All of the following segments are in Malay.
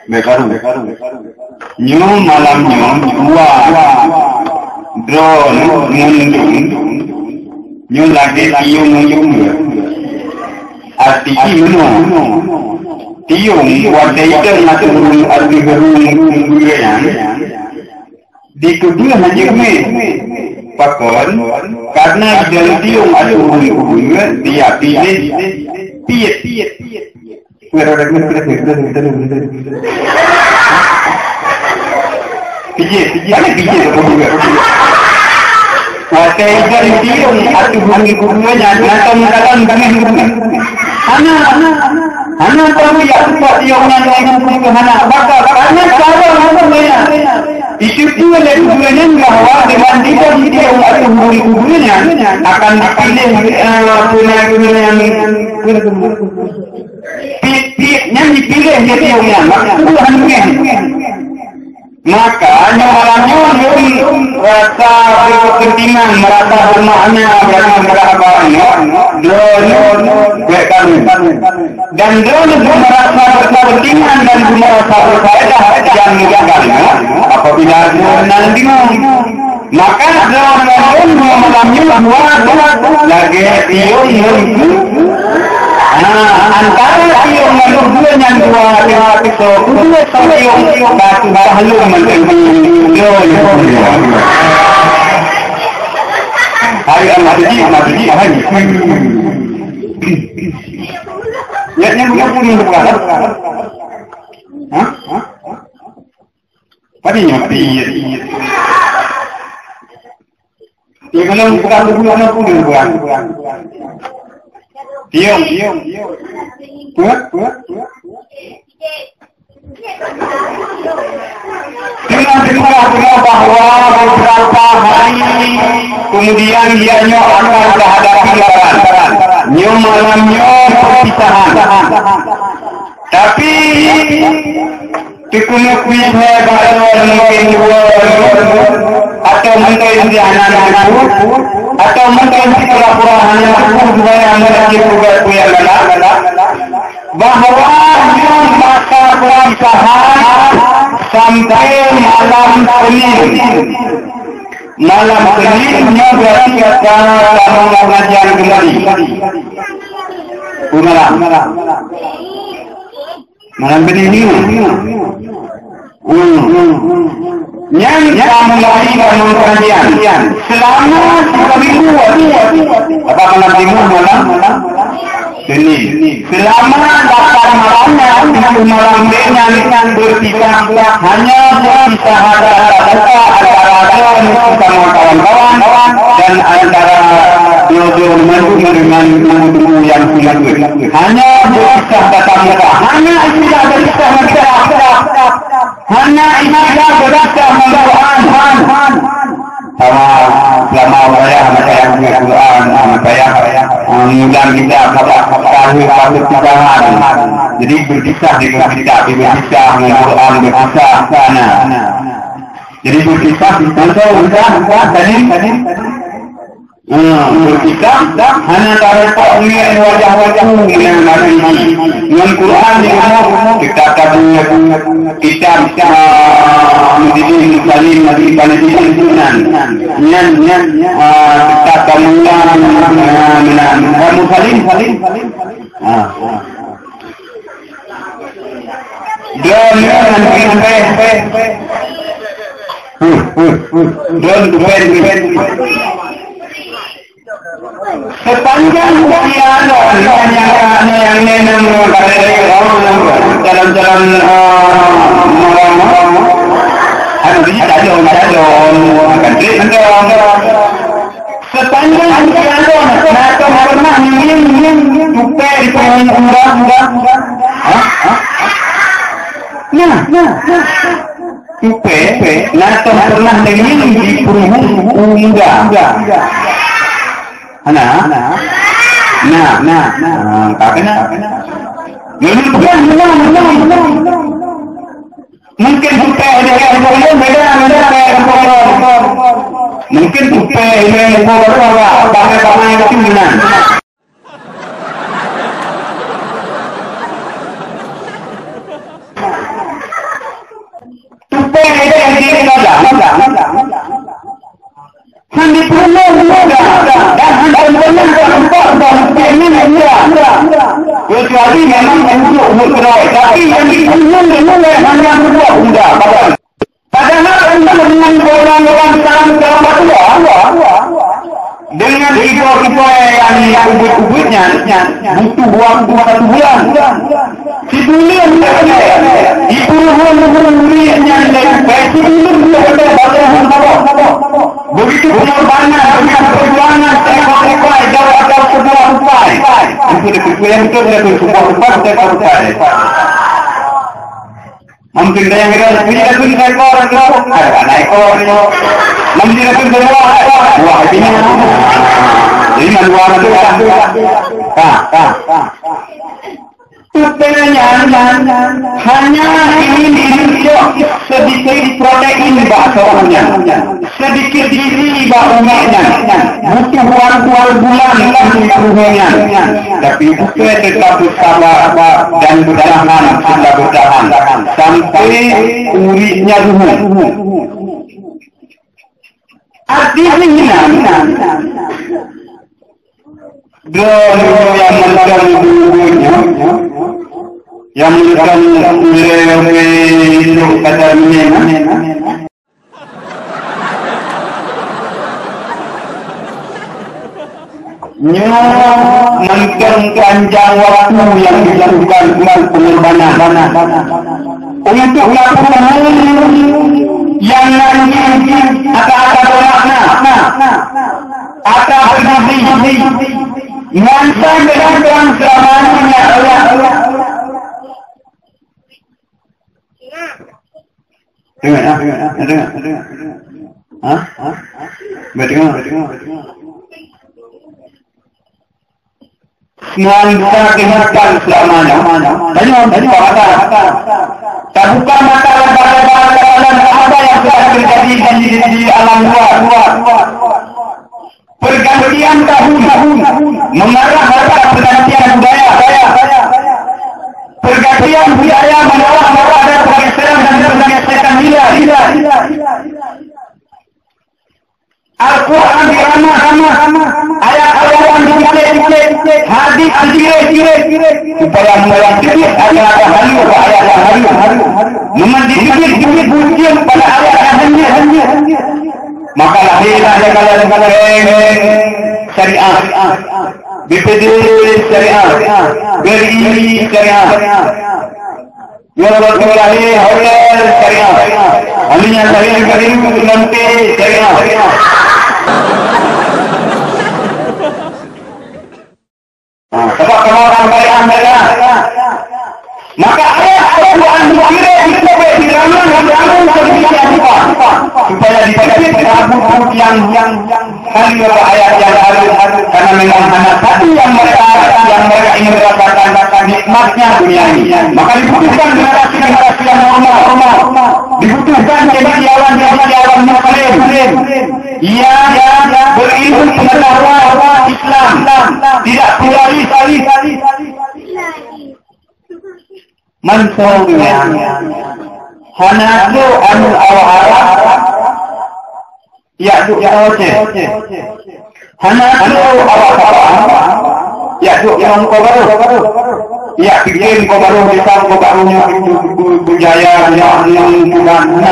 bekaru nyu malam dua drone mundung nyu lagi tiung arti tiung wadai ikan masuk arti gerung di kedua hanya kami pakon karena dalam tiung ada dia piet wadai ikan tiung ada hubungannya nonton Hana tahu ya buat yang lain ke hana bakal karena kalau isu itu lebih bahwa dengan dia hubungannya akan dipilih yang dipilih jadi yang maka nyawalannya rasa kepentingan merasa hormatnya merasa dan drone merasa kepentingan dan merasa berfaedah yang menjaganya apabila nanti maka drone malamnya buat lagi antara tiung manusia yang dua pisau tiung batu bahalum menjadi hari amat yang punya bukan padinya dia kalau bukan tiung buat dengan bahwa beberapa hari kemudian dianya akan menghadapi lebaran malamnya perpisahan tapi dikukui baru mungkin atau mungkin di anak-anakku atau mungkin di pura-pura hanya dua yang memiliki yang bahwa masa perpisahan sampai malam Seninnya berarti akan pengajian kembali malam Senin yang mulai dalam pengajian selama 3 minggu apa malam Minggu malam Senin selama 8 malamnya itu malam dengan berpisah hanya berpisah antara kawan-kawan dan antara dua mendukung dengan tubuh yang sudah hanya berpisah tatap muka hanya tidak berpisah hanya ibadah berpisah membawakan selama saya yang Al-Quran saya mengundang kita tahu pisahan jadi berpisah dengan kita berpisah dengan Al-Quran berpisah sana jadi berpisah tadi berpisah hanya tahu wajah-wajahmu yang nabi dengan Quran kita mendidik saling mendidik sunan kita kemudian kamu saling sepanjang usia yang nenek jalan-jalan sepanjang usia atau pernah ingin tupai di pengen tupai atau pernah ingin di perumung enggak mungkin tupai mungkin tupai ini bangga-bangga keinginan kecuali memang umur keroy. Tapi yang diumum hanya berdua bunda. Padahal dengan orang-orang dalam dengan ego yang ubud-ubudnya butuh waktu 1 bulan. Sebelum ibu-ibunya sebelum dia begitu pengorbanan, begitu perjuangan, ekor-ekor jauh sebuah upaya. Itu yang betul sebuah upaya. Mungkin yang kita punya itu ekor, ada ekor. Mungkin itu semua. Wah ini. Ini manual itu hanya ingin hidup sedikit protein baksonya, sedikit gizi baksonya, butuh waktu bulan untuk improve-nya. Tapi bukan tetap bersabar dan bertahan sampai uritnya dulu. Artinya dulu yang mencari dulunya, yang mencari hidup katanya, panjang waktu yang dilakukan dengan pengorbanan untuk melakukan yang nanti akan bermakna, akan berdiri. Masa dengan selamanya Allah. Dengar. Masa kehidupan selamanya. Tadi kata. Terbuka mata lembaga-lembaga apa yang sudah terjadi di alam luar. Pergantian tahun, mengarah pada pergantian budaya, pergantian budaya mengarah pada pergeseran dan pergeseran nilai. Al-Quran diramah, ayat-ayat yang dikit-dikit, hadis dikit-dikit, supaya mewakili ayat-ayat halu, memendidikit bucian pada ayat hanya. Maka lahirlah kalau syariah, BPD syariah, BRI syariah, Yorok lahir hotel syariah, hanya lahir garing nanti syariah. Sebab orang syariah mereka, maka ayat-ayat kira itu diramal supaya dipilih rambut yang kali ayat yang harus karena memang anak satu yang mereka ingin merasakan nikmatnya dunia ini. Maka dibutuhkan generasi yang normal, dibutuhkan cendekiawan muslim. Ia berilmu pengetahuan Islam, tidak pluralis. Manfaatnya hanatu anu awara yaitu hanatu awara yaitu yang kobaru ya bikin kobaru bisa kobarunya itu budaya yang bukan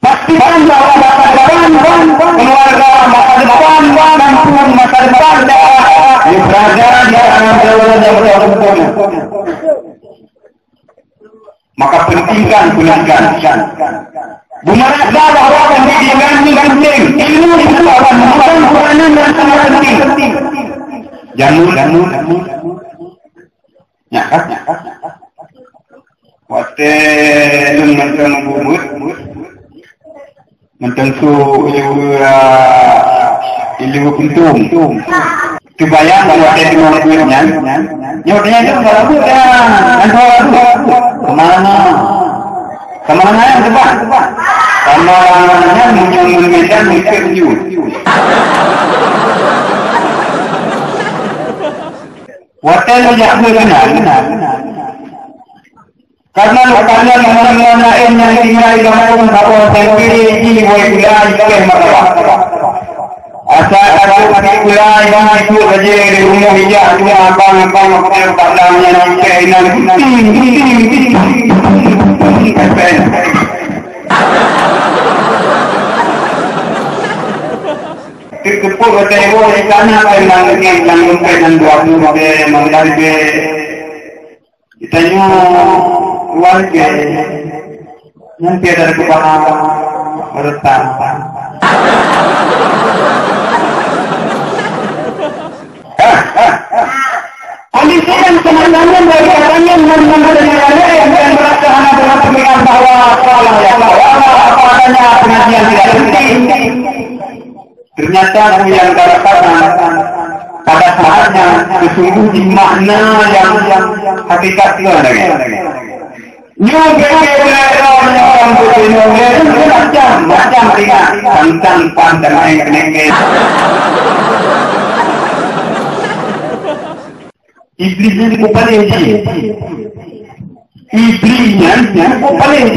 pastikan bahwa masa depan keluarga masa depan kampung masa depan berada di dalam jalan maka pentingkan pendidikan. Benar bahwa pendidikan ini penting. Ilmu itu akan memberikan peranan yang sangat penting. Jamu. Nyakat. Waktu mentang bumut, mentang su ilu pintung. Kebayang bahwa ada di mobilnya, nyodanya itu nggak laku ya, kemana yang depan, kamarnya menyembunyikan mikir you. Waktu jatuh benar, karena kalian mengenai yang tinggal di dalam bahwa sendiri ini boleh tidak mereka. asal aku pakai gula yang itu saja di rumah hijau tu abang padangnya kainan kepul betul ikan apa yang mungkin dua puluh be mangkal be itanya warga yang tiada kepada meretan. Kondisi yang sebenarnya dari katanya yang merasa hanya dengan pemikiran bahwa apa adanya pengajian tidak penting. Ternyata yang katakan pada saatnya sesungguhnya makna yang hakikatnya macam ringan tentang pandangan yang iblisnya dikupalin iblisnya dikupalin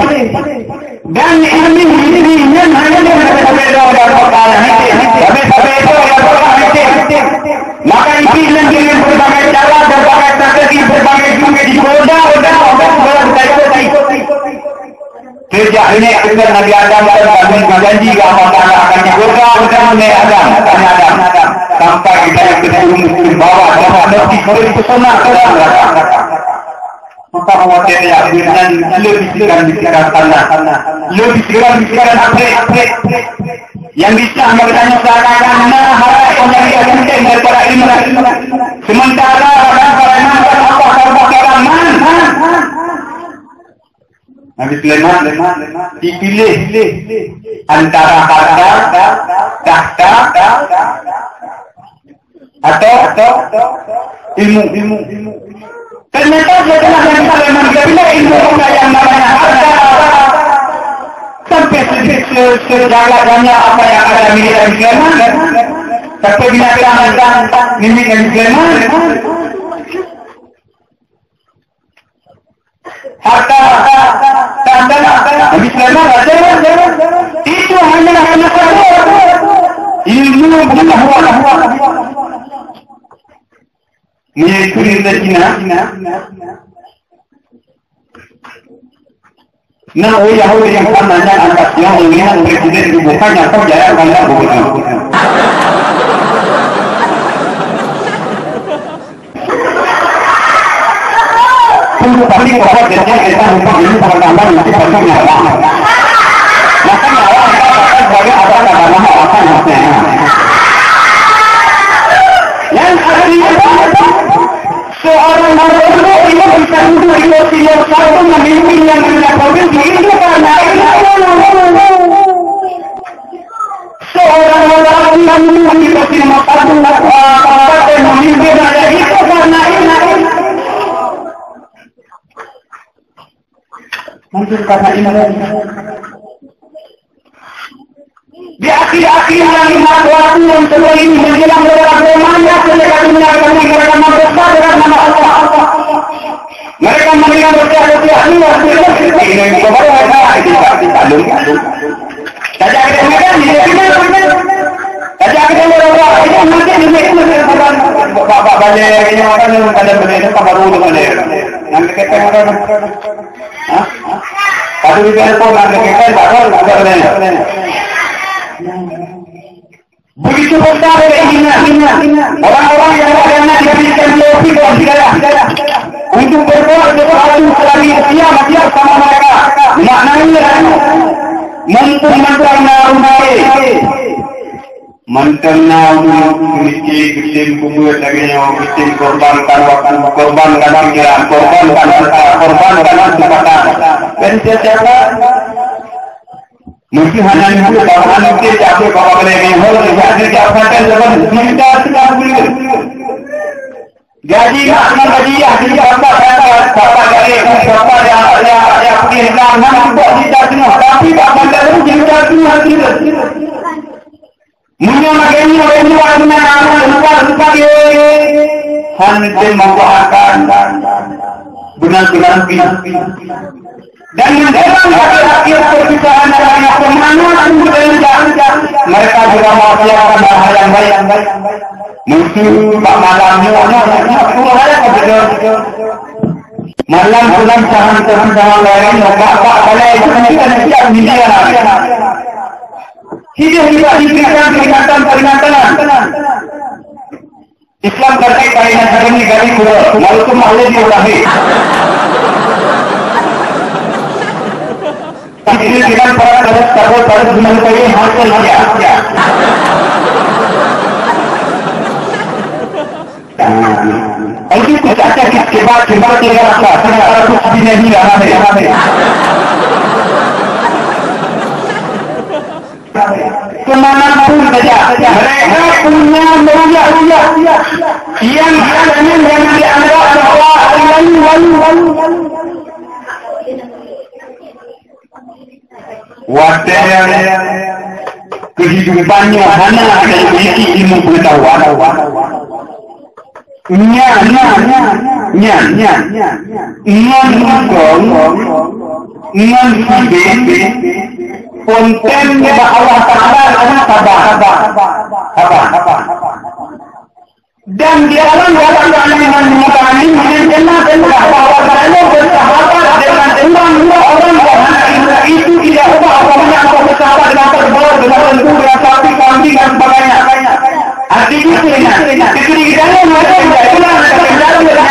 dan ini hanya maka iblis dengan berbagai cara berbagai strategi berbagai juga digoda sejak ini akhirnya Nabi Adam dan berjanji bahwa akan digoda Nabi Adam sampai kita yang ketemu bawah nanti berpesona maka awalnya ya dengan lebih pikiran tanah lebih pikiran apa yang bisa maknanya seakan-akan hal yang penting daripada ilmu sementara apa Nabi Sulaiman dipilih antara tahta atau ilmu. Ternyata setelah Nabi Sulaiman dipilih ilmu yang namanya harta sampai segala-galanya apa yang ada milik Nabi Sulaiman sampai binatang milik Nabi Sulaiman harta Nabi Sulaiman ada itu hanya ilmu pengetahuan mengikuti Cina nah Yahudi yang namanya angkat yang ingin presiden dibukannya kok jaya banyak begitu pasti pokok jadi kita untuk ini pertama nanti pasang nyawa maka nyawa kita akan sebagai apa maksudnya yang artinya seorang manusia itu bisa untuk yang satu memimpin yang mendapat itu karena seorang lelaki yang memiliki satu yang memimpin ada itu karena mungkin karena ini di akhir-akhir yang waktu yang setelah ini menjelang beberapa remanya mereka menyarankan mereka membesar dengan nama Allah mereka memberikan berkata-kata ini kepada mereka kita lum saja kita mereka saja kita mereka itu mungkin bapak banyak ini orang yang ada berbeda baru dengan dia nanti kita mereka tapi di telepon nanti kita baru ada begitu besar orang-orang yang karena diberikan lebih untuk berbuat sesuatu selagi dia sama mereka maknanya mantan miskin kubur lagi yang miskin korban karena pikiran korban karena kesempatan dan siapa mungkin hanya itu bahwa mungkin jadi bahwa mereka yang jadi diapakan zaman kita sedang beli gaji apa dari apa yang dihilang nampak kita semua tapi bahkan dari kita semua tidak munya magani orang lupa hanya membahagiakan benar-benar Dan menjelang akhir perpisahan yang kemana mereka juga mengajarkan hal yang baik. Musuh pak malamnya malam pulang sahan lain bapak balai itu kan siap dia. Hidup kita diberikan peringatan. Islam terkait kainan hari gari kulo, lalu tu malah diurahi. Ini dengan para pada menyukai hasil dia. Ini kita cakap kebat tidak apa, sekarang tu sudah hilang. Kemanapun saja, mereka punya mulia yang dianggap bahwa wadah kehidupannya hanya ada memiliki ilmu pengetahuan. Nyan kontennya Allah Ta'ala adalah sabar. Dan di dalam dengan mengutamakan dengan bahwa saya bersahabat dengan orang itu tidak apa-apanya atau bersahabat dengan terbawa dengan tentu dengan sapi, kambing dan sebagainya. Artinya ketika mereka itulah dalam tidak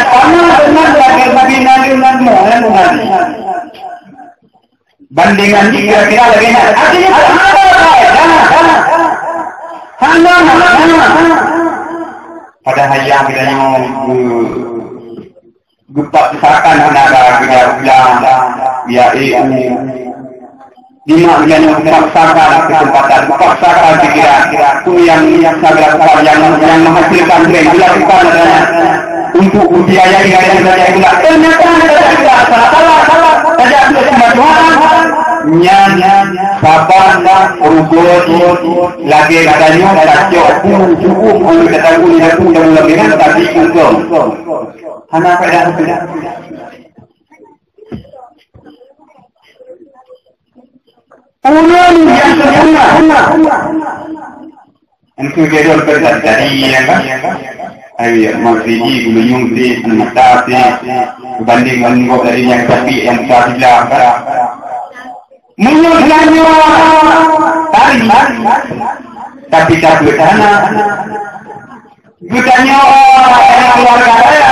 sama dengan bandingan kira-kira bagaimana? Artinya pada hayang kita gupak misalkan anak biar lima bulan memaksakan kesempatan, memaksakan pikiran yang sangat yang menghasilkan brand dilakukan adanya untuk biaya pula ternyata tidak salah saja cuma Tuhan sabar rugut lagi katanya kacau cukup untuk ketahui aku yang lebih tapi cukup anak pada ulun yang sempurna itu gedor dari yang ayo maksudnya gulung di mata banding dengan dari yang tapi yang sahaja menyusahnya tari tapi tak bersana bukannya orang keluarga saya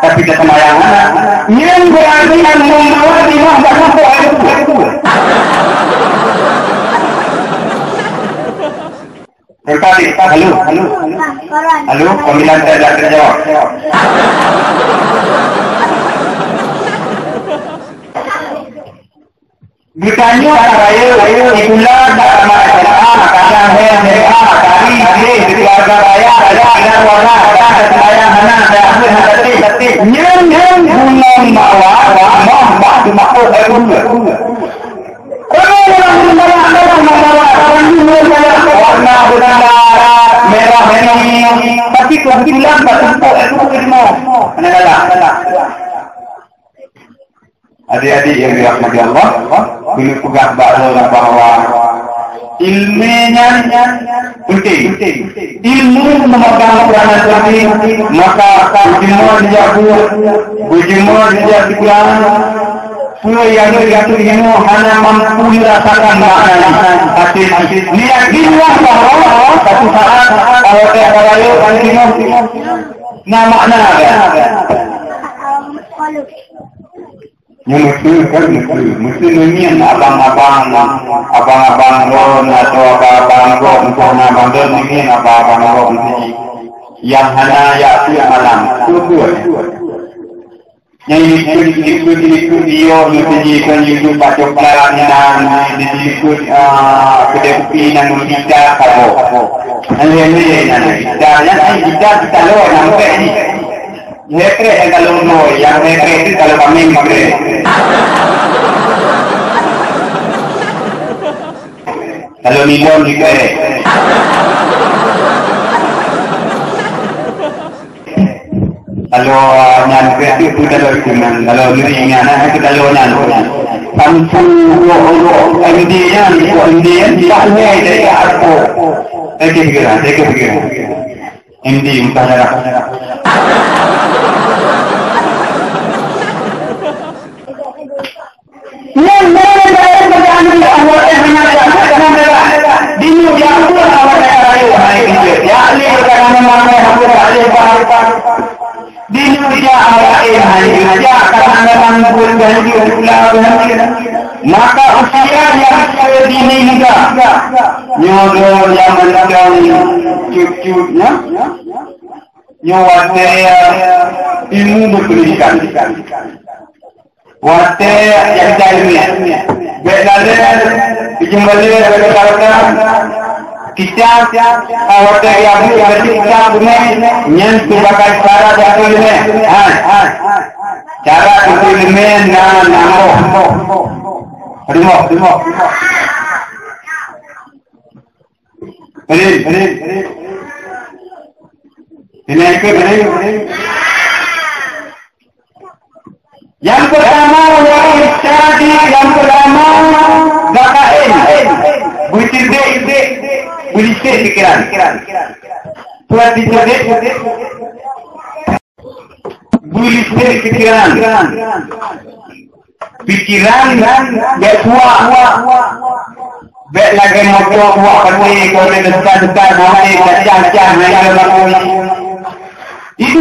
tapi ketemayangan yang berarti yang membawa di mana itu Tadi, halo, pemilihan saya tidak terjawab. Bukannya raya itulah dalam masalah makanya kali di keluarga raya ada warna ada sayang anak ada hati nyeng bulan bawa warna merah tapi kebetulan bertumpuk itu ilmu. Adik-adik yang dirahmati Allah, ini pegang bahwa ilmunya penting. Ilmu memegang peranan penting, maka bujimur dia dibilang semua yang ilmu hanya mampu dirasakan maknanya. Tapi yakinlah bahwa satu saat kalau kita rayu nah makna ada. Mesti ini abang-abang ron atau abang-abang ron ini abang-abang ron yang hanya yakti malam itu yang ikut dia ikut baca pelajaran ikut kedai kopi dan kita kabo kita lo sampai ni nekre yang kalau yang nekre itu kalau kami nekre kalau milon nekre Kalau nyampe itu kalau dengan kalau ringan itu kalau nyampe sampai Indian tak ada dari aku. Saya kira Indian tak ada. Yang mana kerajaan di awal di yang pun awal ya ini kerana mana aku ada di dunia awal ya kadang-kadang pun jadi maka usia yang sedini juga nyodor yang menang cucu-cucunya nyawate ilmu berpendidikan wate yang jahilnya belale dijembali berkata kita wate yang kita punya nyen sebagai cara jahilnya cara jahilnya namo Terima. Ini. Yang pertama yang pertama gakain, butir pikiran. Buat dicerdik, butir pikiran berkuah lagi motor kuah pergi kalau dekat mulai kacang itu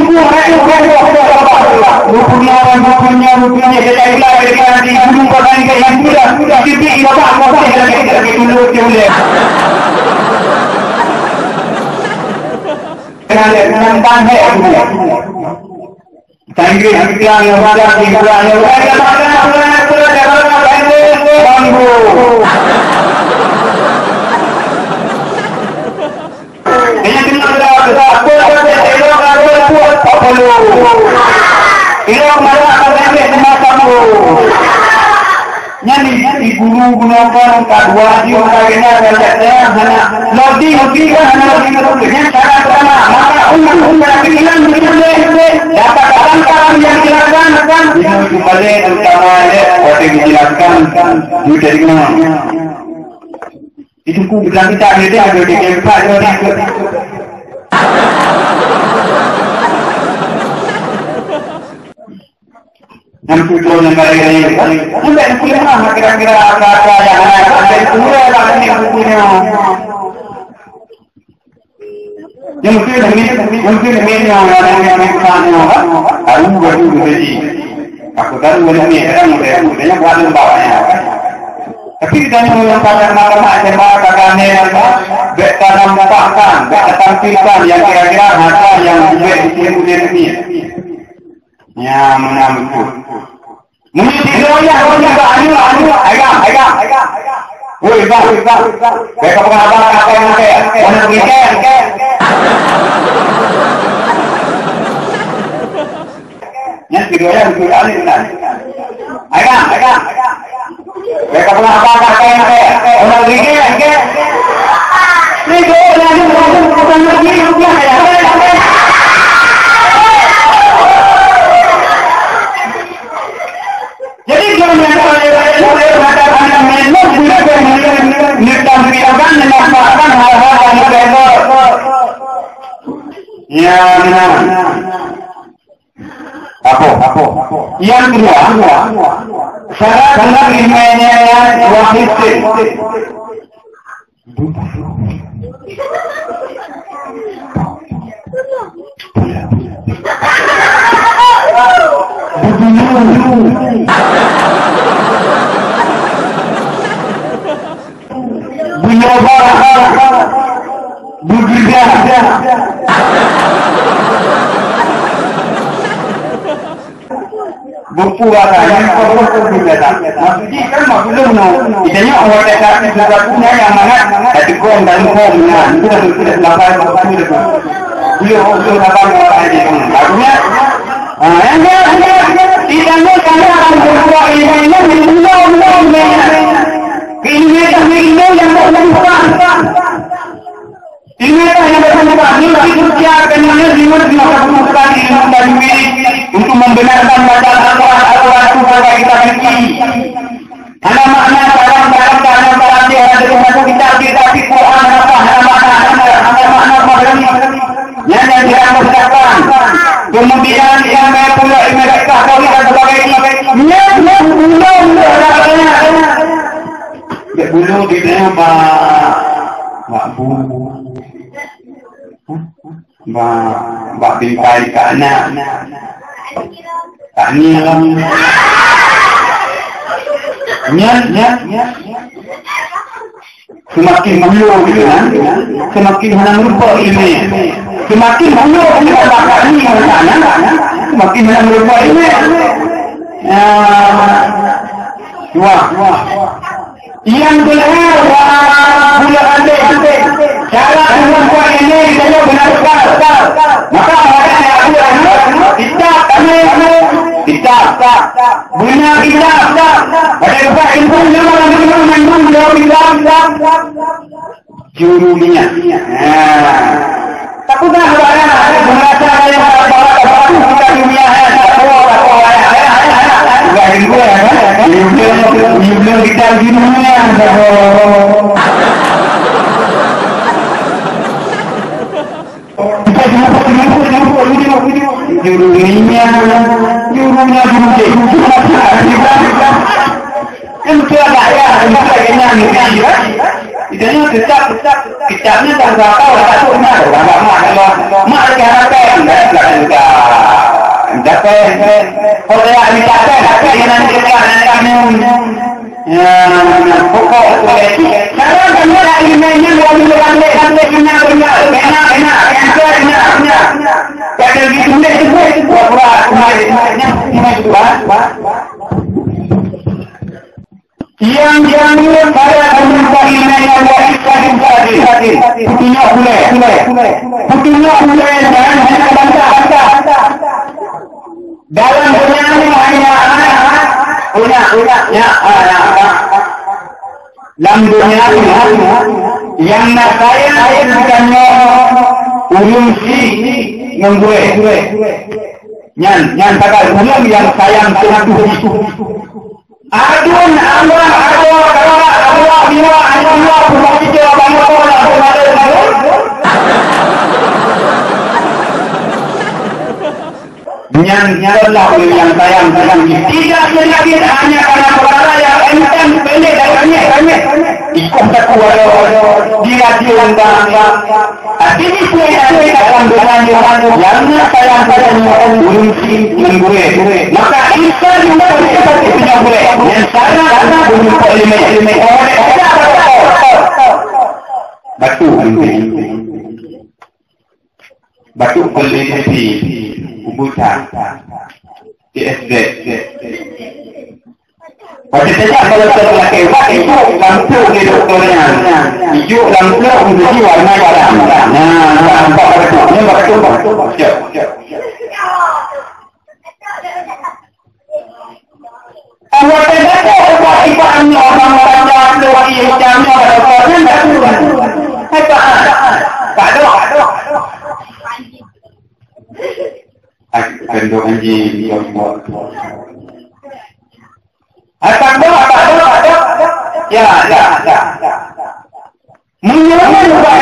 rupiahnya kita ilah di gunung padang ke yang sudah titik apa lagi dulu dengan tanghe Tanggi yang ada di bulan bambu. Ini kita apa Nyanyi guru-guru orang kedua di orangnya ada lodi kan yang cara pertama maka umat pikiran dapat orang yang dijelaskan ini kembali terutama dijelaskan dari mana itu ku bilang kita ada di tempat yang tujuh yang kali sampai kira-kira apa yang ada itu yang punya yang mungkin yang baru jadi aku tahu ini mudanya bukan bawahnya tapi kita yang pada malam kakaknya betanam bahkan tampilkan yang kira-kira harta yang ini ya menambut mesti royak anu agak woi bang kayak apa orang weekend yang royak agak kayak apa orang weekend ini bukan lagi jadi kalau yang mengatakan hal-hal yang berbeda. Ya, apa? Yang kedua, syarat penerimanya wahid. Buku yang perlu dibaca. Maksudnya kan maksudnya idenya orang dekat sesuatunya yang mana dari kom dan kom itu sudah lapan itu. Beliau lapan aja. Artinya idenya karena akan berbuat ini ini yang berbuat ini yang berbuat ini kerja dengan lima bukan dari membenarkan baca Al-Quran supaya kita benci. Ada makna dalam dia ada satu kita tapi Quran apa? Ada makna moderni. Yang tidak berkatakan. Kemudian yang pula mereka kau dan sebagainya. Bulu di dalam Mbak bingkai ke anak tak ni lah semakin malu semakin hana merupa ilmu semakin malu semakin hana merupa ilmu yang benar pula anda cara membuat ini saya benar maka kita benar kita ada lupa info jurunya takutlah ada merasa yang kita dunia belum kita dunia jurunya idenya tetap kitabnya tak tahu tak pokok karena ilmunya yang pada pemerintah ilmiah putunya boleh dan hanya bangsa dalam bernyanyi hanya punya dalam dunia yang saya bukannya urumsi membuat nyan takal ulang yang sayang Tuhan adun Allah nyanyalah yang sayang tidak sedikit hanya karena perkara yang enteng pendek dan remeh ikut terkuat di radio ini saya dalam dengan yang sayang urumsi menggure maka kita juga seperti punya gure yang sana belum ilmu batu kulit Buta TSD pada saja kalau terlalu itu lampu di doktornya hijau lampu menjadi warna hitam nampak betul awak tidak tahu ibaratnya orang-orang yang jamnya orang tak ada Kandung anjing yang buat. Ada. Ya. Menyuruhnya juga.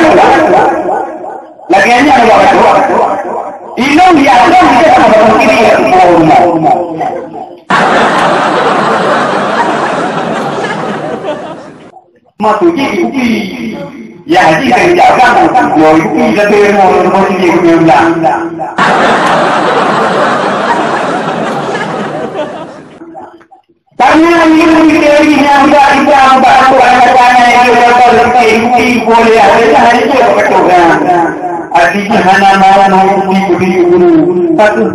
Lagiannya ada. Ini dia ada bisa sama kiri ya. Matuji ubi. Ya haji kan jaga. Yo ubi jadi mau sini bilang. Tanya ini yang tidak bantu anak-anak yang berpikir boleh ada itu betul artinya hana mau guru satu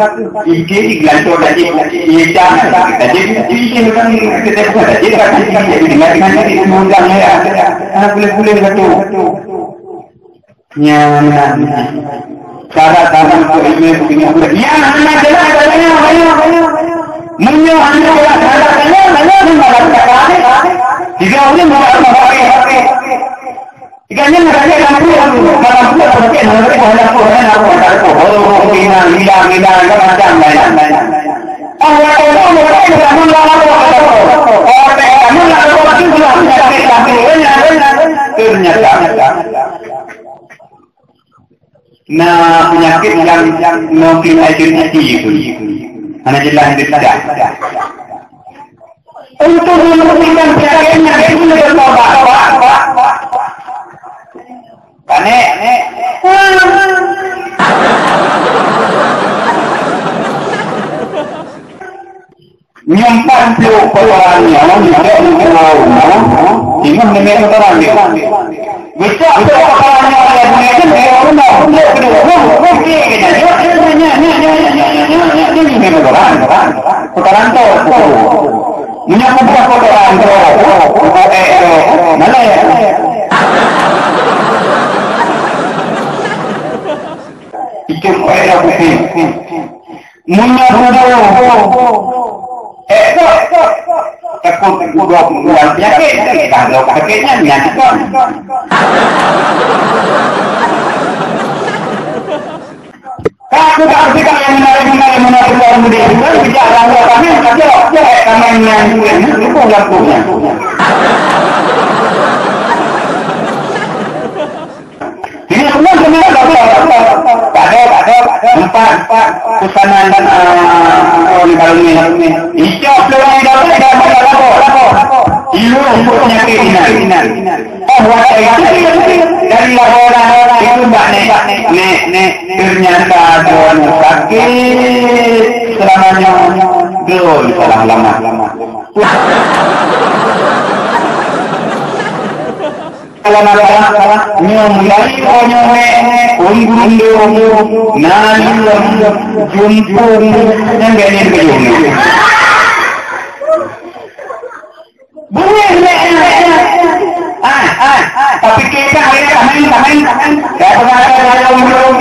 ini gantor tadi ini jangan jadi kan kita jadi dengan ini mudahnya boleh betul nyaman cara ilmu begini ya hana jelas menyuhanya jika boleh ikannya mereka macam penyakit yang mungkin identiti itu. Hanya jelas tidak. Untuk membuktikan penyakitnya itu bertobat. Karena nyempat peluk kotorannya, ingat dengan kotorannya. Bisa kotorannya oleh mengajar dia orang kotoran tu, menyapu kotoran tu, mana ya? Itu saya putih, menyapu takut buat penyakit, kalau penyakitnya menyakitkan. Aku tak fikir yang menarik orang muda itu bicara kami yang itu punya. Ini semua sebenarnya ada empat pesanan dan kalau ini hijau peluang dapat ilu untuk penyakit ini. Buat dari laporan itu nek ternyata doan sakit selamanya doan salah lama. Salah nyomai unggul nani jumpung yang ganyan kayong tapi kita hari kamain kaya pagkakala umulong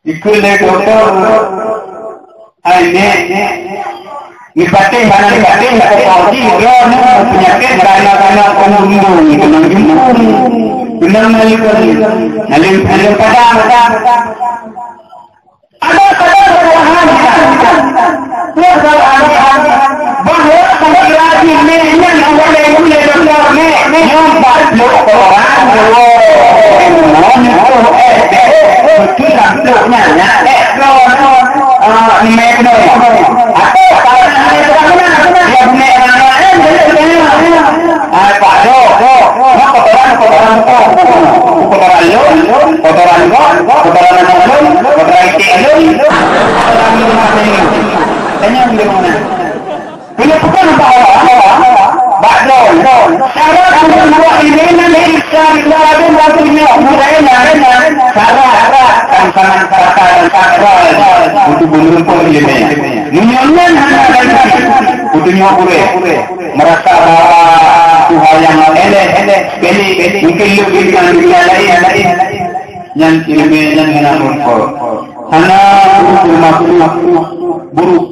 ikul doktor Ibatin mana ibatin haji penyakit karena umum benar nalim pada ada kesalahan bahwa lagi yang boleh doktor nyombat orang merasa Tuhan yang elek mungkin lebih dengan dunia lain yang ilmiah yang menampak hana buruk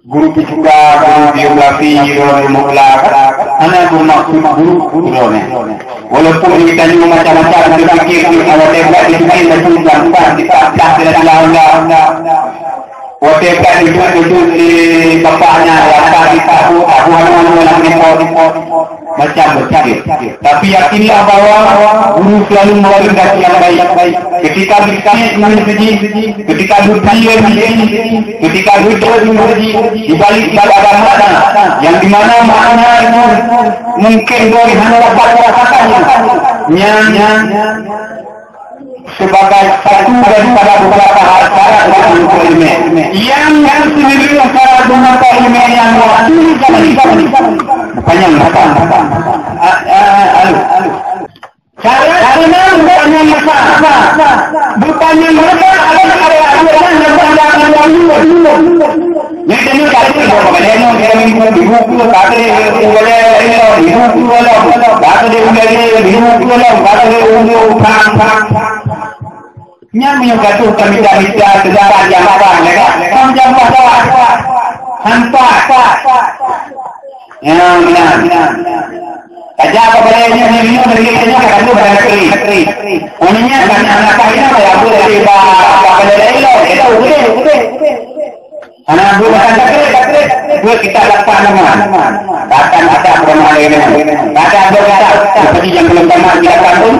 guru fisika, guru biografi, guru mutlak hana bermaksud buruk walaupun kita juga macam-macam berfikir kalau tebak di sini masih gampang kita tidak Whatever itu di bapaknya, laki tahu macam bercakap. Tapi yakinlah bahwa guru selalu menghendaki yang baik. Ketika mengaji, ketika berdiam, ketika mengaji, di balik agama yang di mana makna itu mungkin boleh hanya dapat merasakannya. Sebagai satu daripada beberapa syarat untuk ilmu yang sendiri syarat untuk ilmu yang bukannya syaratnya bukannya mereka ada yang ini kali ini kalau dibuku kata boleh dibuku kata dia dibuku kata yang menyebabkan kami-kami sejarah yang apa kamu jangan masalah hampa yang benar saja apa bolehnya ini berikutnya akan berkeri uninya kan anak kaya ya boleh apa boleh itu udah anak bukan takdir kita lakukan nama Takkan ada perempuan ini. Ada seperti yang belum pernah kita kandung.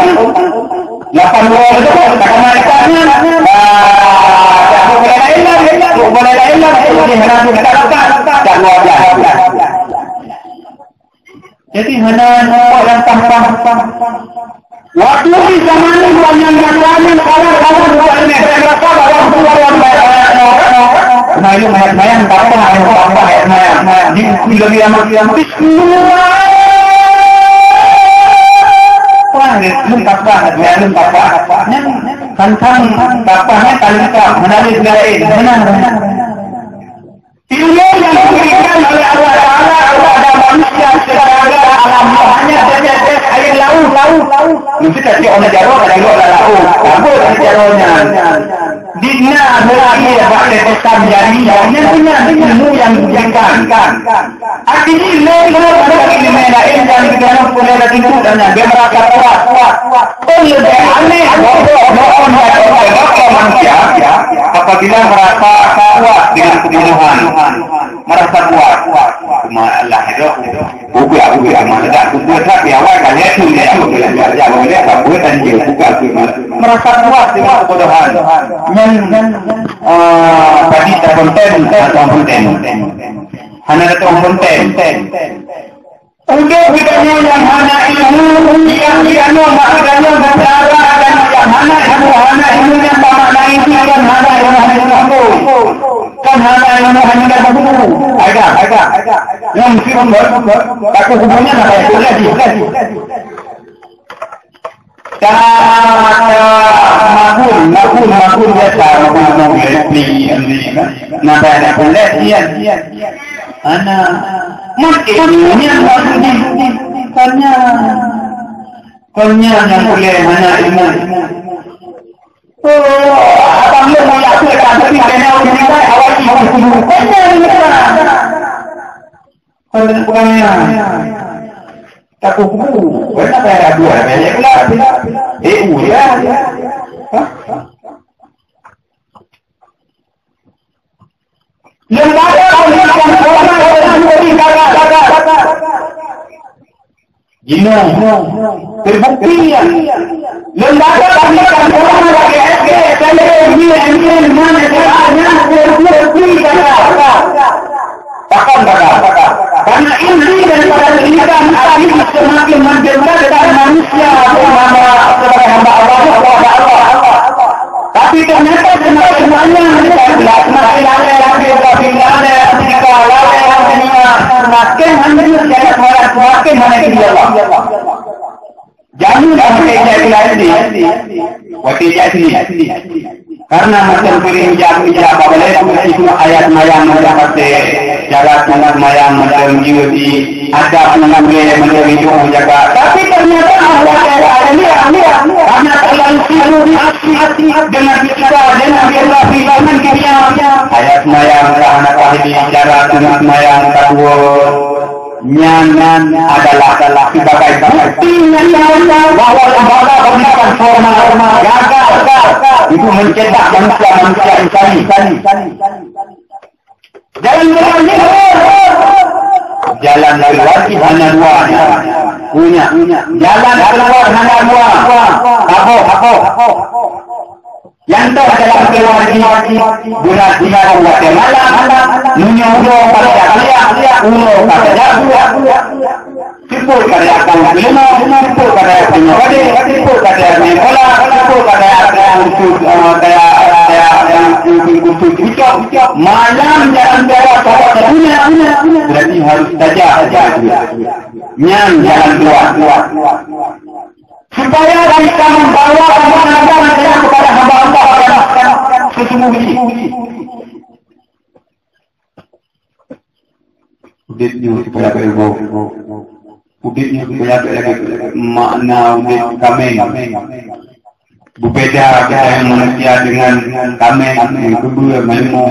80 itu takkan mereka-nya. Boleh lain lah. Jadi hendak kita lakukan. Tak luar biasa. Jadi hendak orang paham. Waktu di zaman ini banyak yang kawan-kawan buat ini. Saya rasa bahwa keluarga nah itu mayat-mayat apa mayat-mayat di lebih lama bismillah wah belum tapahnya kan tapahnya talita menarik lain benar ilmu yang diberikan oleh Allah Ta'ala kepada manusia secara alam hanya saja air laut mungkin tadi orang Jawa ada laut kabur dari Jawanya Dina berakhir pada pesan jarinya punya ilmu yang diberikan artinya ilmu pada ilmu lain dan kita boleh tinggal dan dia merasa kuat lebih aneh manusia apabila merasa kuat dengan kebunuhan merasa kuat Allah itu buku mana tak buku tapi awal kali itu dia boleh tak buat dan dia buka merasa kuat dengan kebodohan tadi terkonten hanya ada konten untuk bidangnya yang hanya ilmu yang maknanya bicara dan yang hanya ilmu yang makna itu yang hanya ilmu kan hanya buku agak yang mesti tak hubungannya apa itu lagi makul biasa makul ada penelitian anak makanya yang boleh hanya ilmu abang lu mau lakukan tapi kena kita awal ibu bukannya tak kuku kenapa ada dua banyak lah ya lembaga terbukti lembaga pendidikan orang lagi SK saya ini mana caranya terbukti takkan karena inti daripada pendidikan tadi semakin mendekat kepada manusia sebagai hamba Allah tapi ternyata semuanya semakin semakin dia jangan wakil jadi karena macam piring jam boleh itu ayat mayang mendapat jalan mayang macam jiwati ada mengambil itu menjaga tapi ternyata Allah karena terlalu hati dengan kita dengan firman kita ayat mayang anak ahli jalan mayang kedua nyangan adalah sebagai bukti bahwa lembaga pendidikan formal gagal itu mencetak manusia insani jalan keluar hanya dua punya jalan keluar hanya dua apa yang itu adalah keluar guna Guatemala menyuruh pada sipul karya Panglima, sipul karya Penyawade, sipul karya Nicola, sipul karya yang malam jalan bawah punya berarti harus saja jalan keluar supaya bisa membawa kemenangan kepada hamba Allah sesungguhnya. Uditnya supaya berilmu, uditnya supaya makna udit kami. Berbeda kita yang manusia dengan kami yang kedua ilmu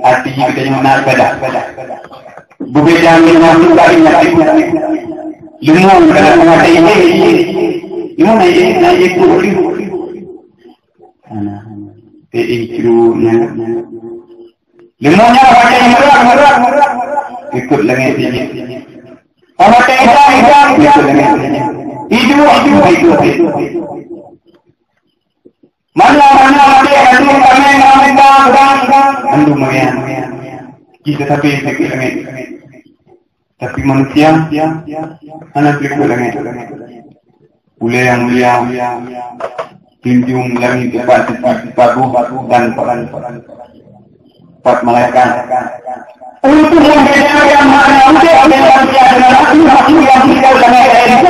artinya kita yang nak beda. Berbeda dengan kita ilmu dalam mengerti ini. Ilmu naik itu. Ilmunya baca yang berat. Ikut lagi ini. Orang hidup itu. Mana ada anu kami anu mayan. Kita tapi tapi manusia anak berkulangan. Ule yang mulia, junjung langit lebat batu dan empat malaikat. Untuk membedakan mana manusia dengan makhluk yang kita itu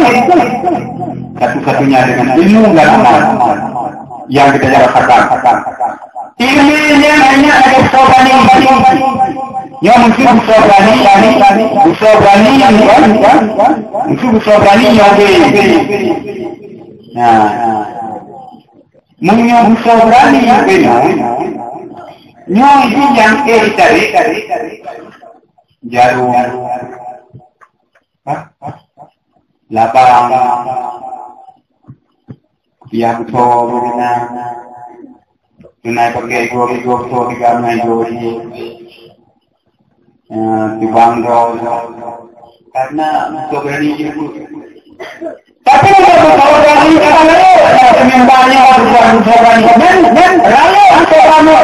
satu-satunya dengan ilmu dan amal yang kita rasakan. Ilmunya hanya ada sobani, yang mungkin sobani yang nah, mungkin sobani yang Nyo itu yang cari jarum, lapang, dia betul tunai pakai dua tiga main dua di bangro karena berani itu. Tapi kalau berani sementara harus berani dan lalu kamu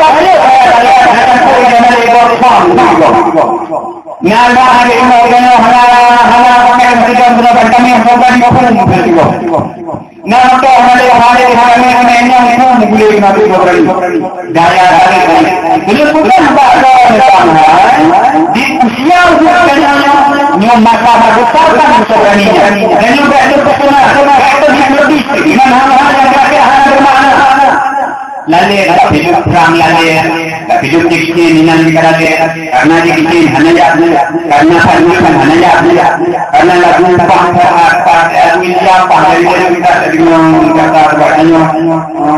Nada hari ini hana pakai kita berapa kami yang sobat di bawah Nama tu hari ini boleh nabi berani daya dulu bukan bahasa di usia bukan nyom masa besar kan beraninya dan juga itu personal itu lebih dengan hal-hal yang kira-kira bermakna lalu hidup perang lalu hidup dikit ninan dikarate karena dikit hanya karena lagu Indonesia dari kita dengan kata katanya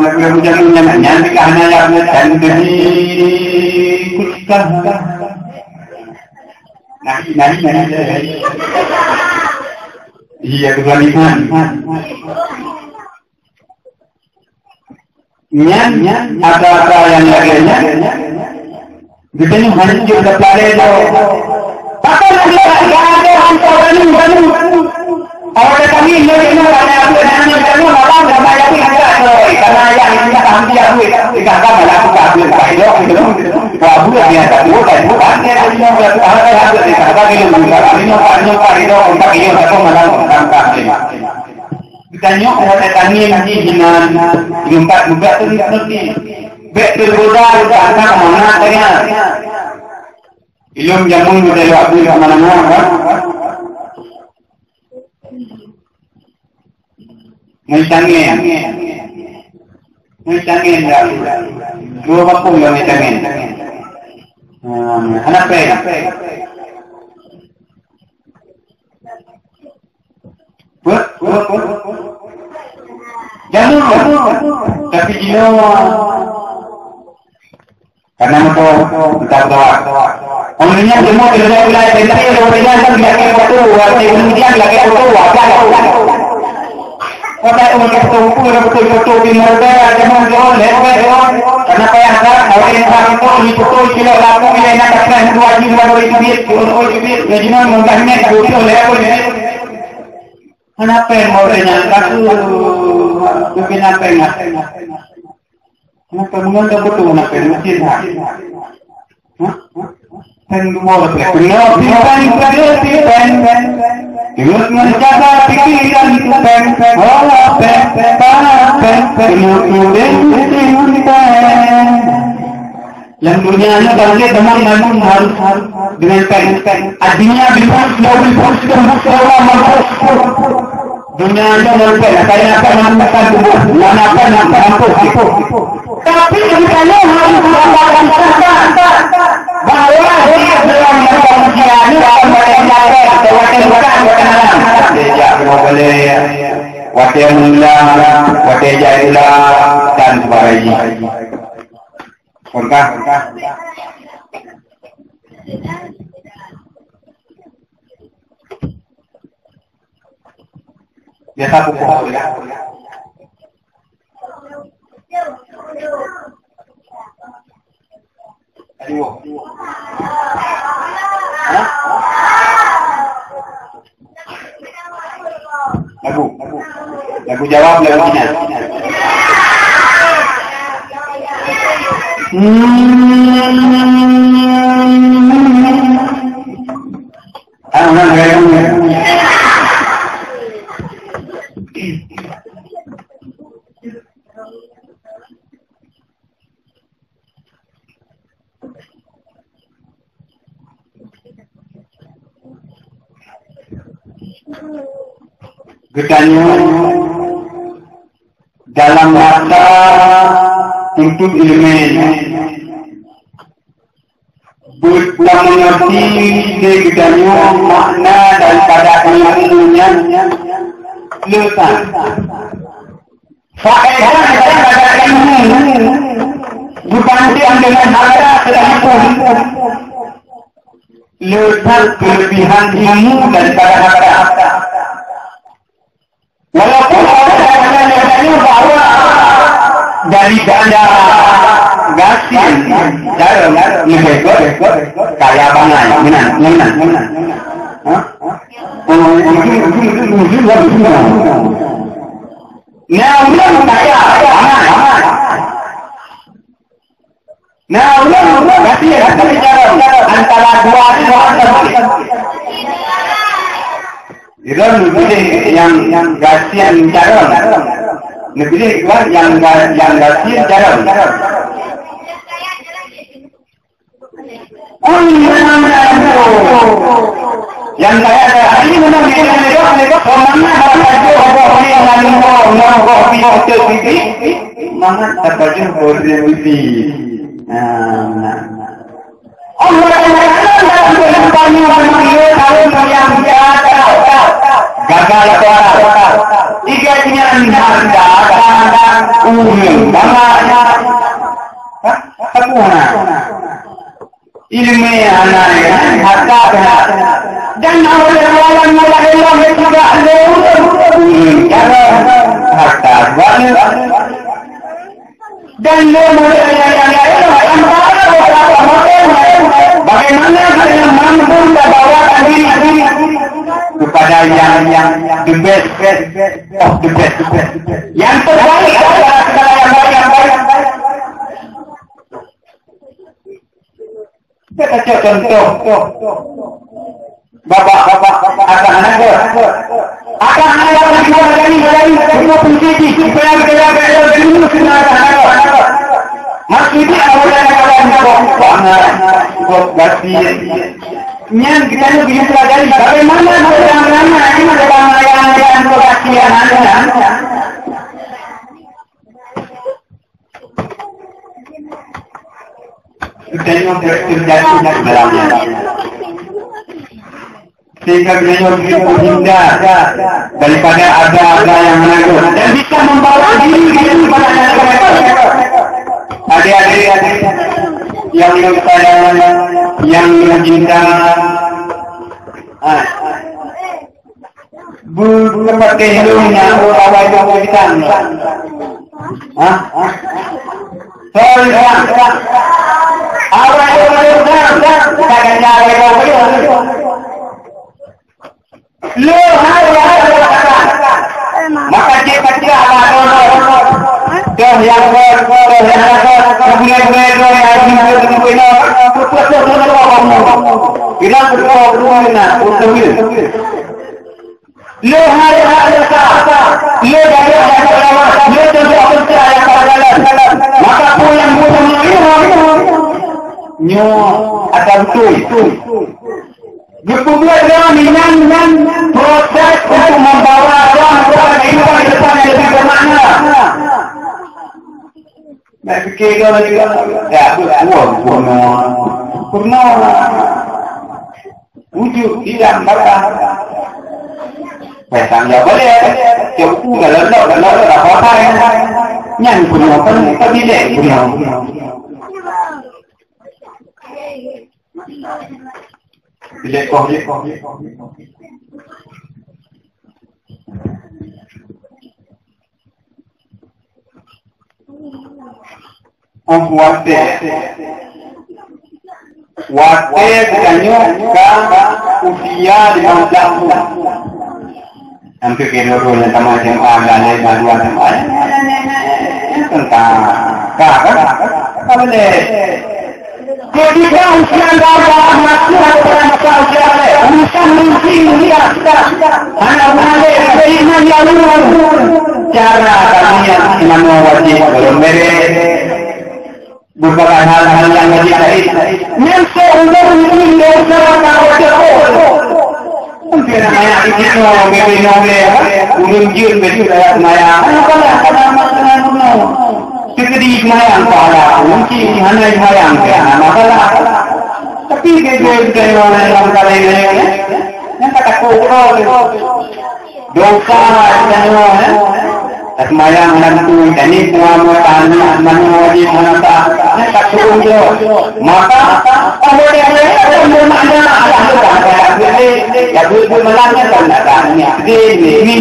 lagu jangan nyanyi karena dan demi kulikan nari iya kebalikan ada yang lainnya Begini hancur kepala itu. Apa lagi ada hantaran baru. Orang kami ini ada apa namanya kamu malam dah bayar pihak karena yang ini kami aku tidak akan melakukan bayar itu. Babu dia tak bukan dia yang ada di kata ini itu untuk ini aku melakukan kami. Kita nyok ada kami nanti dengan jumpa juga tu nanti. Betul betul akan mana tanya. Ilmu jamun model waktu yang mana-mana kan? Mencangin dah. Dua waktu yang mencangin. Anak pay. Buat. Jamun. Tapi karena itu kita doa. Umumnya semua kerja wilayah tentang yang berbeda kan lagi waktu kemudian lagi waktu Kota betul di Merdeka zaman jauh karena payah orang yang itu betul kilo laku yang nak kena dua jiwa duit jadi mudahnya betul kenapa yang mau kasu kenapa Kenapa mengapa betul nak masjid dah? Tengok benar bukan. Terus menjaga pikiran pen. Oh pen. Yang dunianya bangkit teman-teman harus dengan pen. Artinya bebas dunia itu berbeda. Saya akan mengatakan tapi kalau harus melakukan bahwa dia belum manusia ini akan mencapai tidak boleh wakil mula wakil jahila dan sebagainya. Kontak. Biasa pukul ya. Aduh. Aku jawab lagunya. Gedanya dalam masa untuk ilmu buta mengerti gedanya makna daripada ilmunya letak faedah daripada ilmu bukan dengan harta sekalipun letak kelebihan ilmu daripada harta. Walaupun orang bahwa dari ganda gasin jarum lebih kaya banget, menang. Nah, ulang kaya, aman. Nah, ulang gasin jarum antara dua tersebut. Itu lebih yang gasian jarum, lebih yang gasian jarum. Yang saya ada ini mana mereka mana terjun berdiri. Gagal suara, tiganya harga, ilmu anaknya harga dan awal mulai juga harta dan bagaimana kalian mampu membawakan diri kepada yang the best of the best, yang terbaik adalah segala yang baik. Kita contoh, bapak anak-anak dari semua pendidik supaya dulu anak-anak maksudnya awalnya ganti yang kita lebih pelajari bagaimana orang-orang ini dalam melayan kebaktian Anda. Kita yang terjadi dalamnya. Sehingga beliau begitu hindar daripada ada yang menarik dan bisa membawa diri kepada mereka. Adik-adik yang sayang, yang cinta, seperti hidupnya orang yang kita, maka dia kecil yang berkumpul dengan proses untuk membawa orang kehidupan di depan yang lebih bermakna. Nak fikir kalau ya purna wujud hilang barang. Pesan ya boleh. Cukup kalau apa yang punya kan tidak punya. Lekong. Wate ganyo ka usia 15 tahun. Hampir kira dulu yang sama yang ada dua sama tentang apa boleh. Jadi kalau usian bawah masih ada masalah urusan mungkin dia hanya boleh beriman yang luar cara kami yang wajib belum beres bukan hal-hal yang wajib yang seumur ini dosa kalau mungkin ayat itu bagaimana ulun jin betul ayat maya apa Sekedi semayang pada mungkin hanya semayang ya masalah tapi dia dalam kali ini yang kata kau dosa dan semayang nanti ini semua tanya manusia manasa yang tak turun maka kalau dia bermakna ya betul melanggar tandanya ini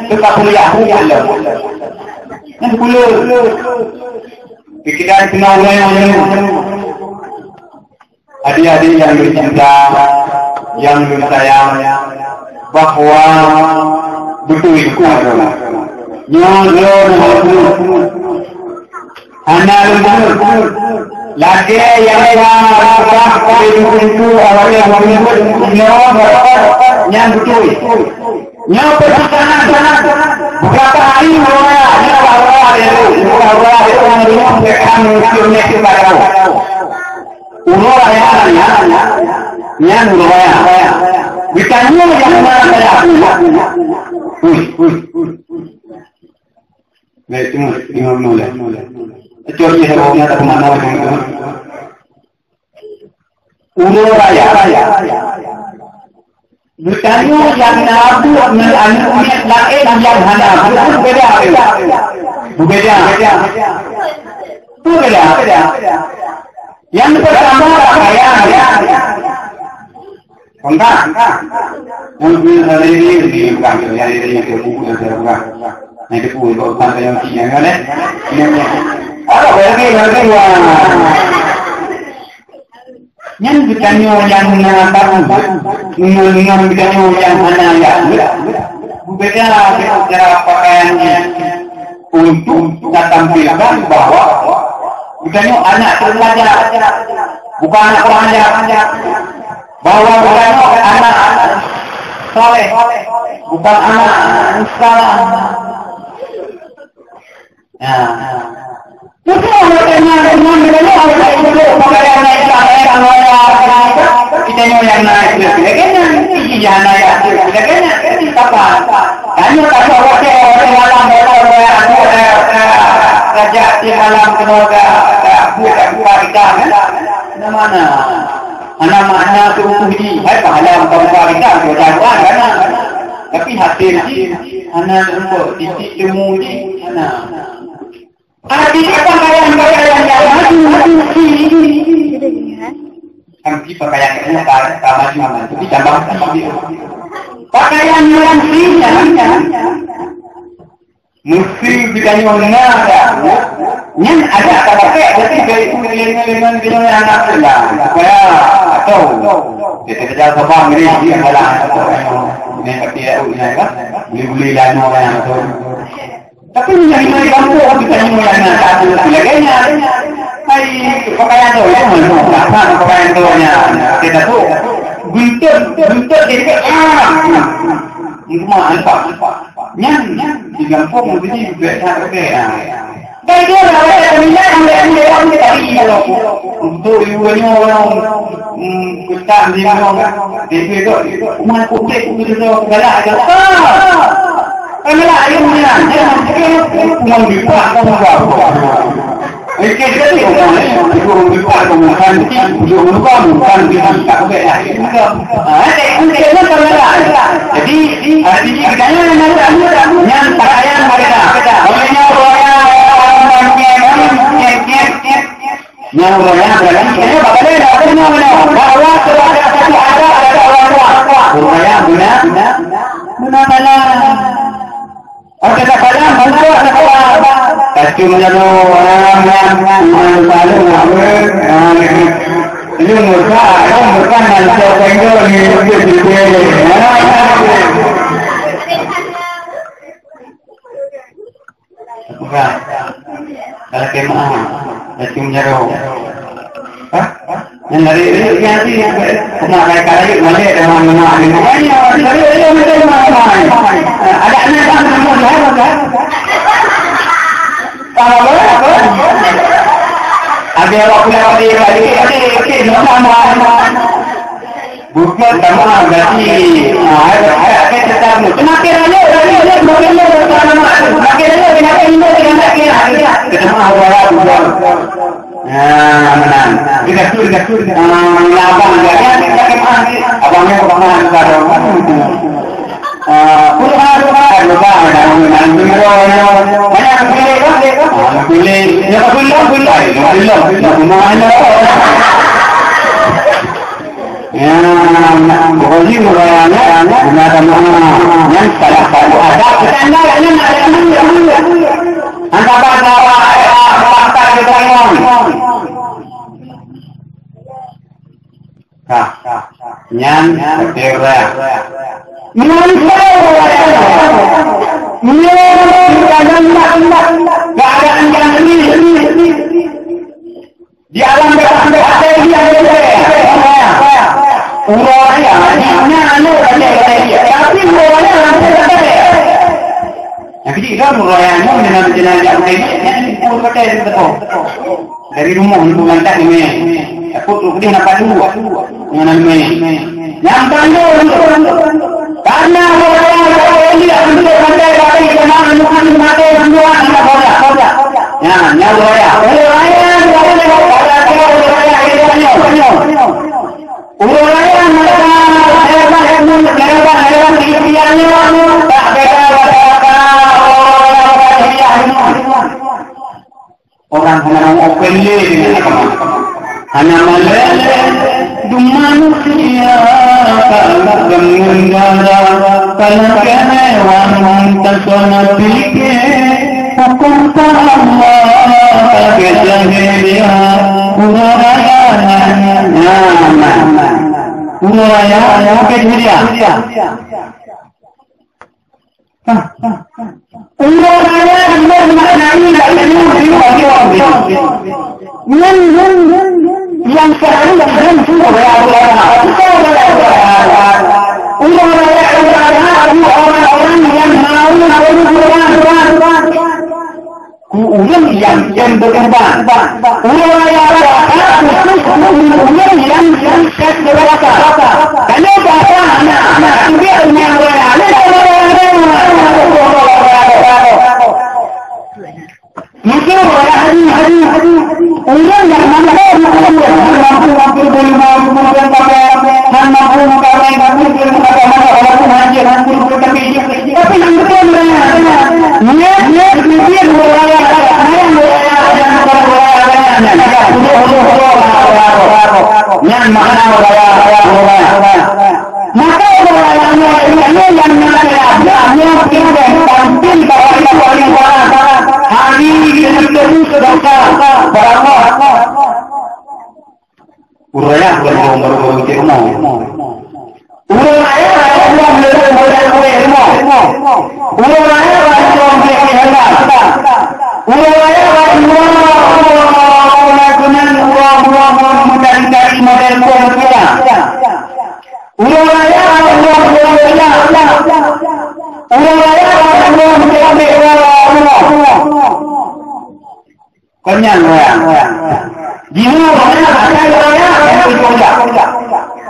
kita kuliah yang sepuluh pikiran kenalnya adik-adik yang bercinta yang bersayang bahwa betul itu adalah anak lagi yang itu awalnya yang betul yang pertama beberapa hari orang itu mereka mungkinnya kepada yang ditanya yang mana itu mulai Kecuali herongnya tak kemana itu. Raya. Bertanya yang nabu melalui lain yang hana berbeda. Yang pertama pakaian. Enggak. Yang ini bukan yang itu bukan. Nah itu pun kalau sampai yang tiga kan ada berarti yang bertanya yang tahu dengan bertanya yang mana ya berbeda cara pakaiannya untuk kita tampilkan bahwa bertanya anak terpelajar bukan anak pelajar bahwa bertanya anak soleh bukan anak salah. Mungkin orang kita yang naik tapi hasil anak untuk titik temu ni artinya pakaian yang maju Kami pakaiannya maju tapi cabang pakaian yang mesti ditanya yang ada pakai berarti dari dengan anak lah supaya atau kita kerja sabang ini dia halang atau ini seperti ini kan beli lain orang atau tapi yang kamu ditanya yang satu sebagainya hai pakaian tu yang mana pakaian tu nya kita tu guntur jadi itu mah apa yang di kampung begini biasa pakai Baik dia ada minyak yang tadi untuk ibunya orang kita di mana itu umat putih itu galak Kamera ayamnya dia dibuat Oke, jadi orang dibuat bukan kita pakai jadi artinya katanya yang pakaian mereka yang royal berarti ini bahwa ada orang royal guna Oke, tak payah bantu kacungnya tu orang selalu ini bukan manusia tengok ni kemah, cium jaro. Yang dari nanti kena kaya balik dengan mana ini? Dari mana? Ada anak yang mau jalan. Kalau boleh apa? Ada waktu lagi, nama. Bukan sama berarti ada tetap semakin aja semakin aja ketemu awal menang digatur abang abangnya kemana sekarang puluhan lupa menang banyak pilih ya ya, boleh mulainya gunakan yang salah satu ada kita anda bawa fakta kita ngomong nyan kira di alam bebas dia uraya tapi uraya yang ketiga urayanya dengan jenazah dari rumah hubungan tak ini aku tuh dia nak dulu dengan ini yang tanda karena uraya ini untuk pandai dari kenal bukan mati semua ada ya uraya uraya mereka hebat ikhtiarnya tak beda orang hanya opele hanya meleleh manusia kalau menggara kalau kemewahan tersono pikir hukum Allah kejahilia uraya uraya kejahilia uraya maknanya yang sekarang dan semua orang yang mau yang berkembang yang set berasa karena mungkin orang yang mana uraya baru ke rumah uraya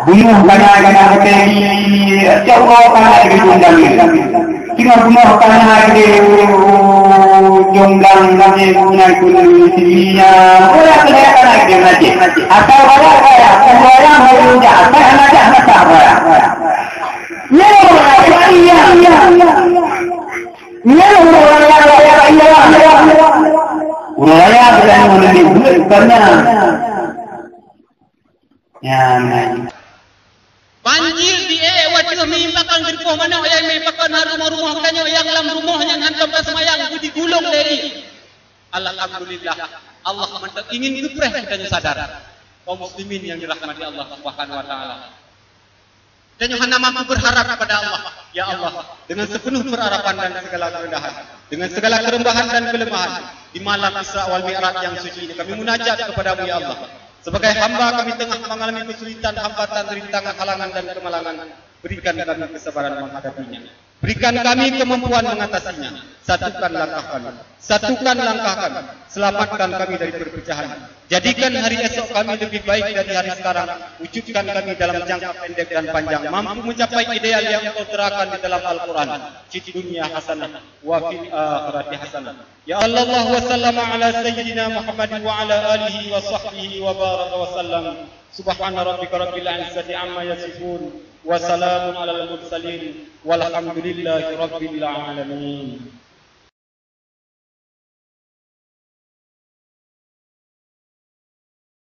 bunuh karena jauh karena digundang tinggal bunuh karena jonggang kami punya kuliahnya boleh kelihatan lagi nanti atau orang beruja apa aja apa uraya bukan menjadi karena ya banjir di wajah mimpakan berpoh mana yang mimpakan rumah-rumah kanyo yang dalam rumahnya hantam semayang budi gulung dari alhamdulillah Allah ingin kupreh kita sadar kaum muslimin yang dirahmati Allah Subhanahu wa taala Dan yang hanya mampu berharap kepada Allah. Ya Allah, dengan sepenuh pengharapan dan segala kerendahan, dengan segala kerembahan dan kelemahan, di malam Isra wal Mi'raj yang suci ini kami munajat kepadamu ya Allah. Sebagai hamba kami tengah mengalami kesulitan, hambatan, rintangan, halangan dan kemalangan, berikan kami kesabaran menghadapinya. Berikan kami kemampuan mengatasinya. Satukan langkah kami. Satukan langkah kami. Selamatkan kami dari perpecahan. Jadikan hari esok kami lebih baik dari hari sekarang. Wujudkan kami dalam jangka pendek dan panjang. Mampu mencapai ideal yang Engkau terangkan di dalam Al-Quran. Fid dunya hasanah wa fil akhirati hasanah. Ya Allah wa sallama ala sayyidina Muhammad wa ala alihi wa sahbihi wa baraka wa sallam. Subhana rabbika rabbil izzati amma yasifun. Wa salamun alal mursalin. Walhamdulillahi rabbil alamin.